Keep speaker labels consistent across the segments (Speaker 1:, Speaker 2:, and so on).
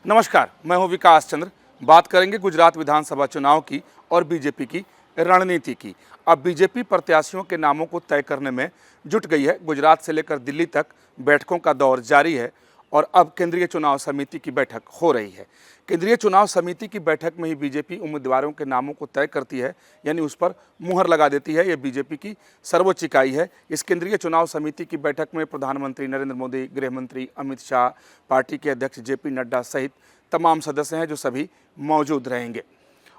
Speaker 1: नमस्कार, मैं हूं विकास चंद्र। बात करेंगे गुजरात विधानसभा चुनाव की और बीजेपी की रणनीति की। अब बीजेपी प्रत्याशियों के नामों को तय करने में जुट गई है। गुजरात से लेकर दिल्ली तक बैठकों का दौर जारी है और अब केंद्रीय चुनाव समिति की बैठक हो रही है। केंद्रीय चुनाव समिति की बैठक में ही बीजेपी उम्मीदवारों के नामों को तय करती है, यानी उस पर मुहर लगा देती है। यह बीजेपी की सर्वोच्च इकाई है। इस केंद्रीय चुनाव समिति की बैठक में प्रधानमंत्री नरेंद्र मोदी, गृह मंत्री अमित शाह, पार्टी के अध्यक्ष जेपी नड्डा सहित तमाम सदस्य हैं जो सभी मौजूद रहेंगे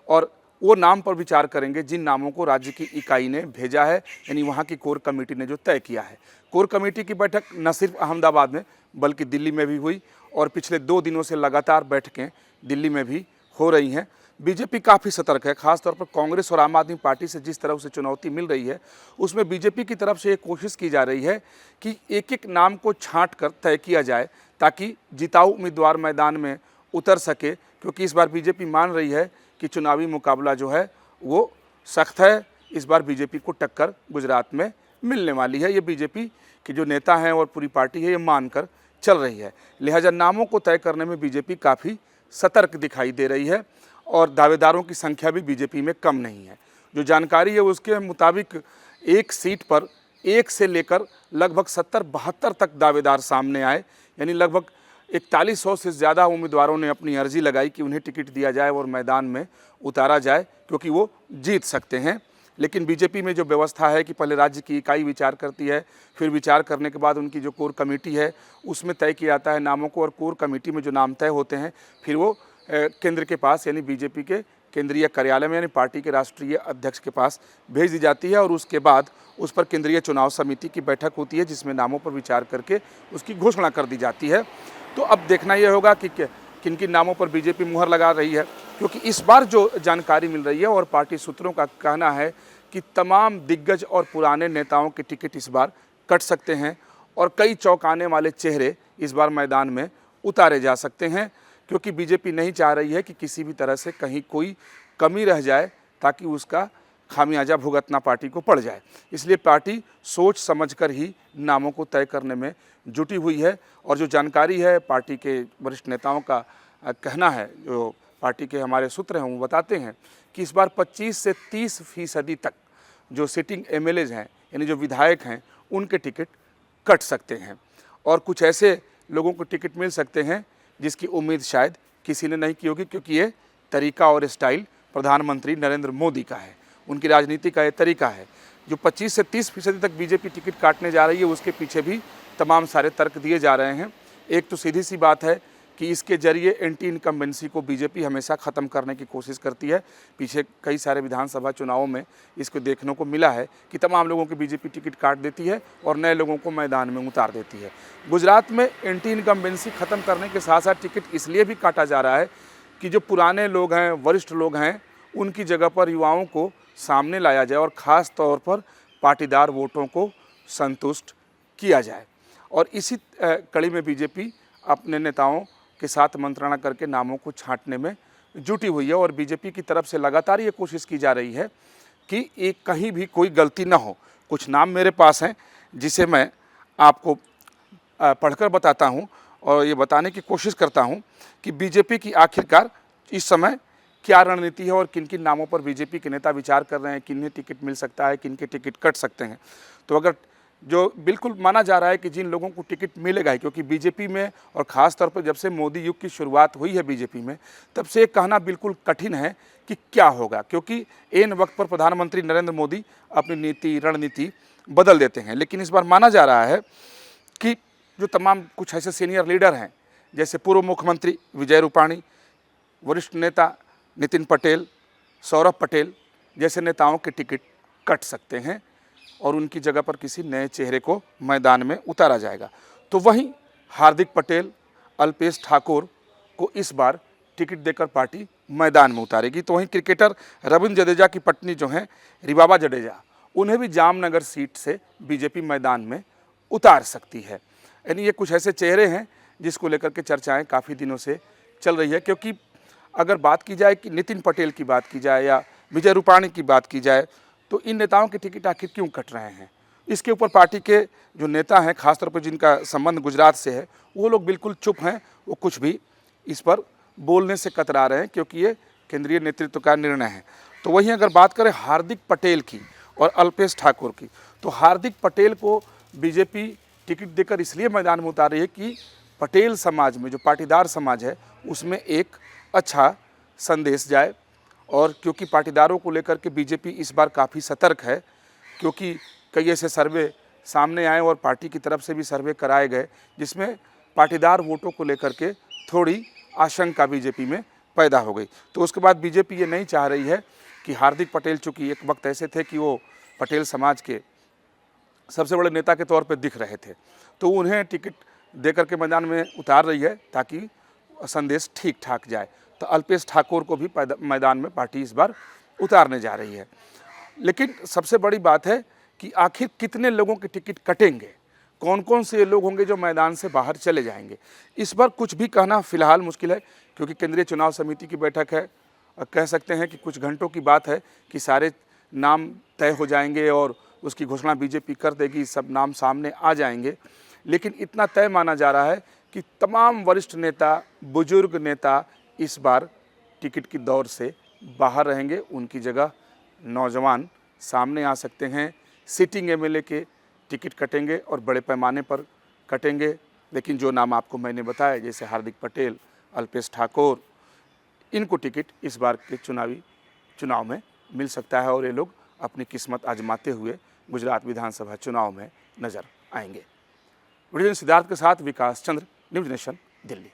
Speaker 1: और वो नाम पर विचार करेंगे जिन नामों को राज्य की इकाई ने भेजा है, यानी वहाँ की कोर कमेटी ने जो तय किया है। कोर कमेटी की बैठक न सिर्फ अहमदाबाद में बल्कि दिल्ली में भी हुई और पिछले 2 दिनों से लगातार बैठकें दिल्ली में भी हो रही हैं। बीजेपी काफ़ी सतर्क है, खासतौर पर कांग्रेस और आम आदमी पार्टी से जिस तरह से चुनौती मिल रही है उसमें बीजेपी की तरफ से एक कोशिश की जा रही है कि एक एक नाम को छांट कर तय किया जाए ताकि जिताऊ उम्मीदवार मैदान में उतर सके, क्योंकि इस बार बीजेपी मान रही है कि चुनावी मुकाबला जो है वो सख्त है। इस बार बीजेपी को टक्कर गुजरात में मिलने वाली है। ये बीजेपी के जो नेता हैं और पूरी पार्टी है ये मानकर चल रही है। लिहाजा नामों को तय करने में बीजेपी काफ़ी सतर्क दिखाई दे रही है और दावेदारों की संख्या भी बीजेपी में कम नहीं है। जो जानकारी है उसके मुताबिक एक सीट पर 1 से लेकर लगभग 70-72 तक दावेदार सामने आए, यानी लगभग 4100 से ज़्यादा उम्मीदवारों ने अपनी अर्जी लगाई कि उन्हें टिकट दिया जाए और मैदान में उतारा जाए, क्योंकि वो जीत सकते हैं। लेकिन बीजेपी में जो व्यवस्था है कि पहले राज्य की इकाई विचार करती है, फिर विचार करने के बाद उनकी जो कोर कमेटी है उसमें तय किया जाता है नामों को, और कोर कमेटी में जो नाम तय होते हैं फिर वो केंद्र के पास यानी बीजेपी के केंद्रीय कार्यालय में यानी पार्टी के राष्ट्रीय अध्यक्ष के पास भेज दी जाती है और उसके बाद उस पर केंद्रीय चुनाव समिति की बैठक होती है जिसमें नामों पर विचार करके उसकी घोषणा कर दी जाती है। तो अब देखना यह होगा कि किन किन नामों पर बीजेपी मुहर लगा रही है, क्योंकि इस बार जो जानकारी मिल रही है और पार्टी सूत्रों का कहना है कि तमाम दिग्गज और पुराने नेताओं के टिकट इस बार कट सकते हैं और कई चौंकाने वाले चेहरे इस बार मैदान में उतारे जा सकते हैं, क्योंकि बीजेपी नहीं चाह रही है कि किसी भी तरह से कहीं कोई कमी रह जाए ताकि उसका खामियाजा भुगतना पार्टी को पड़ जाए। इसलिए पार्टी सोच समझकर ही नामों को तय करने में जुटी हुई है। और जो जानकारी है पार्टी के वरिष्ठ नेताओं का कहना है, जो पार्टी के हमारे सूत्र हैं वो बताते हैं कि इस बार 25 से 30% तक जो सिटिंग एमएलएज हैं यानी जो विधायक हैं उनके टिकट कट सकते हैं और कुछ ऐसे लोगों को टिकट मिल सकते हैं जिसकी उम्मीद शायद किसी ने नहीं की होगी, क्योंकि ये तरीका और स्टाइल प्रधानमंत्री नरेंद्र मोदी का है, उनकी राजनीति का ये तरीका है। जो 25 से 30% तक बीजेपी टिकट काटने जा रही है उसके पीछे भी तमाम सारे तर्क दिए जा रहे हैं। एक तो सीधी सी बात है कि इसके जरिए एंटी इनकम्बेंसी को बीजेपी हमेशा ख़त्म करने की कोशिश करती है। पीछे कई सारे विधानसभा चुनावों में इसको देखने को मिला है कि तमाम लोगों की बीजेपी टिकट काट देती है और नए लोगों को मैदान में उतार देती है। गुजरात में एंटी इनकम्बेंसी ख़त्म करने के साथ साथ टिकट इसलिए भी काटा जा रहा है कि जो पुराने लोग हैं, वरिष्ठ लोग हैं, उनकी जगह पर युवाओं को सामने लाया जाए और ख़ास तौर पर पाटीदार वोटों को संतुष्ट किया जाए। और इसी कड़ी में बीजेपी अपने नेताओं के साथ मंत्रणा करके नामों को छांटने में जुटी हुई है और बीजेपी की तरफ से लगातार ये कोशिश की जा रही है कि एक कहीं भी कोई गलती ना हो। कुछ नाम मेरे पास हैं जिसे मैं आपको पढ़कर बताता हूं और ये बताने की कोशिश करता हूं कि बीजेपी की आखिरकार इस समय क्या रणनीति है और किन किन नामों पर बीजेपी के नेता विचार कर रहे हैं, किन्हें टिकट मिल सकता है, किन के टिकट कट सकते हैं। तो अगर जो बिल्कुल माना जा रहा है कि जिन लोगों को टिकट मिलेगा ही, क्योंकि बीजेपी में और ख़ास तौर पर जब से मोदी युग की शुरुआत हुई है बीजेपी में तब से कहना बिल्कुल कठिन है कि क्या होगा, क्योंकि ऐन वक्त पर प्रधानमंत्री नरेंद्र मोदी अपनी नीति रणनीति बदल देते हैं। लेकिन इस बार माना जा रहा है कि जो तमाम कुछ ऐसे सीनियर लीडर हैं जैसे पूर्व मुख्यमंत्री विजय रूपाणी, वरिष्ठ नेता नितिन पटेल, सौरभ पटेल जैसे नेताओं के टिकट कट सकते हैं और उनकी जगह पर किसी नए चेहरे को मैदान में उतारा जाएगा। तो वहीं हार्दिक पटेल, अल्पेश ठाकुर को इस बार टिकट देकर पार्टी मैदान में उतारेगी। तो वहीं क्रिकेटर रविंद्र जडेजा की पत्नी जो हैं रिबाबा जडेजा, उन्हें भी जामनगर सीट से बीजेपी मैदान में उतार सकती है। यानी ये कुछ ऐसे चेहरे हैं जिसको लेकर के चर्चाएँ काफ़ी दिनों से चल रही है, क्योंकि अगर बात की जाए कि नितिन पटेल की बात की जाए या विजय रूपाणी की बात की जाए तो इन नेताओं के टिकट आखिर क्यों कट रहे हैं, इसके ऊपर पार्टी के जो नेता हैं खासतौर पर जिनका संबंध गुजरात से है वो लोग बिल्कुल चुप हैं, वो कुछ भी इस पर बोलने से कतरा रहे हैं, क्योंकि ये केंद्रीय नेतृत्व का निर्णय है। तो वहीं अगर बात करें हार्दिक पटेल की और अल्पेश ठाकुर की, तो हार्दिक पटेल को बीजेपी टिकट देकर इसलिए मैदान में उतार रही है कि पटेल समाज में, जो पाटीदार समाज है, उसमें एक अच्छा संदेश जाए। और क्योंकि पाटीदारों को लेकर के बीजेपी इस बार काफ़ी सतर्क है, क्योंकि कई ऐसे सर्वे सामने आए और पार्टी की तरफ से भी सर्वे कराए गए जिसमें पाटीदार वोटों को लेकर के थोड़ी आशंका बीजेपी में पैदा हो गई। तो उसके बाद बीजेपी ये नहीं चाह रही है कि हार्दिक पटेल, चूँकि एक वक्त ऐसे थे कि वो पटेल समाज के सबसे बड़े नेता के तौर पे दिख रहे थे, तो उन्हें टिकट देकर के मैदान में उतार रही है ताकि संदेश ठीक ठाक जाए। तो अल्पेश ठाकुर को भी मैदान में पार्टी इस बार उतारने जा रही है। लेकिन सबसे बड़ी बात है कि आखिर कितने लोगों के टिकट कटेंगे, कौन कौन से लोग होंगे जो मैदान से बाहर चले जाएंगे, इस बार कुछ भी कहना फिलहाल मुश्किल है, क्योंकि केंद्रीय चुनाव समिति की बैठक है। कह सकते हैं कि कुछ घंटों की बात है कि सारे नाम तय हो जाएंगे और उसकी घोषणा बीजेपी कर देगी, सब नाम सामने आ जाएंगे। लेकिन इतना तय माना जा रहा है कि तमाम वरिष्ठ नेता, बुजुर्ग नेता इस बार टिकट की दौड़ से बाहर रहेंगे। उनकी जगह नौजवान सामने आ सकते हैं। सिटिंग एमएलए के टिकट कटेंगे और बड़े पैमाने पर कटेंगे। लेकिन जो नाम आपको मैंने बताया, जैसे हार्दिक पटेल, अल्पेश ठाकुर, इनको टिकट इस बार के चुनाव में मिल सकता है और ये लोग अपनी किस्मत आजमाते हुए गुजरात विधानसभा चुनाव में नजर आएंगे। वीडियो सिद्धार्थ के साथ विकास चंद्र, न्यूज़ नेशन, दिल्ली।